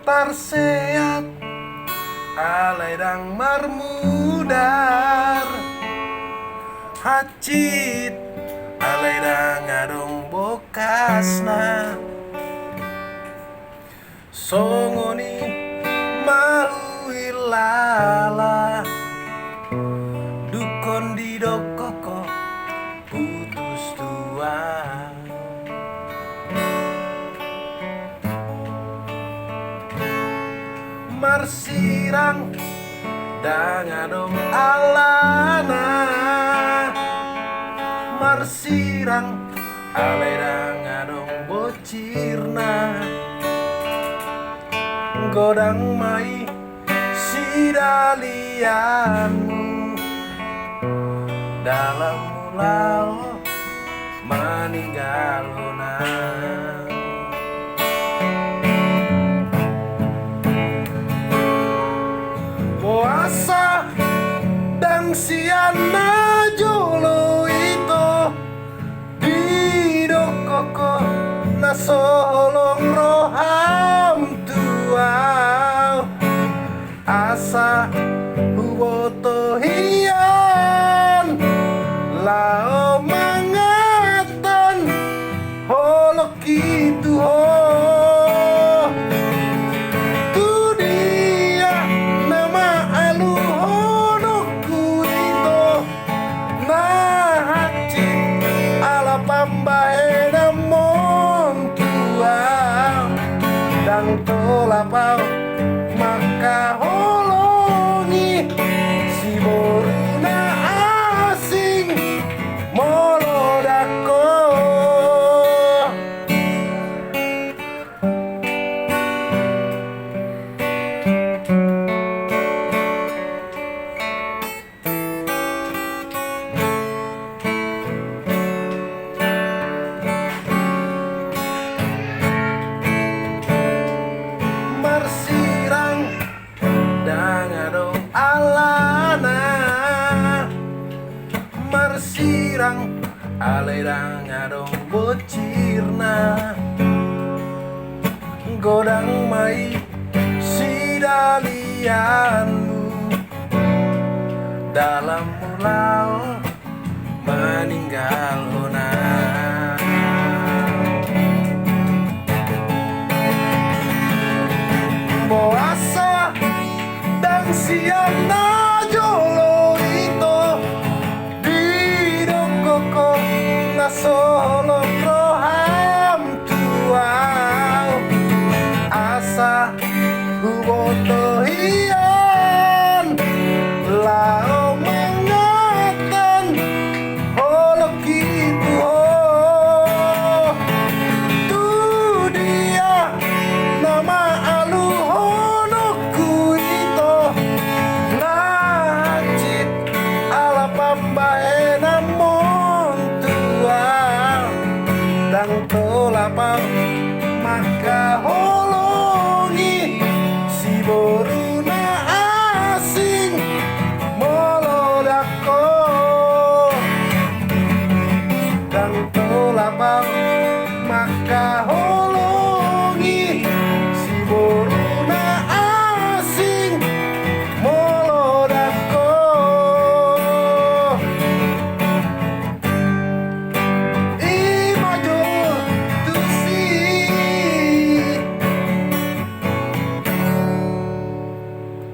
tarseat alaidang marmudar hacit alaidang adong bokasna songoni mau ilala dukon di dokoko putus tua marsirang dangadong alana marsirang ale dangadong bocirna godang mai sidalianmu dalam mulau meninggaluna puasa dan siana jolo itu di dokoko na solong roham tua asa huwoto hian lao mangatan holok itu ho pambahe namon tua dang tolapau maka holongi si boruna asing molodako marsirang alairang adong bocirna godang mai sidalianmu dalam mulau meninggal hona boasa dan siana solo roham tua asa huboto hian lao mengatan holok itu oh tu dia nama alu honokku itu ngacit ala pambae namon dang tolapang maka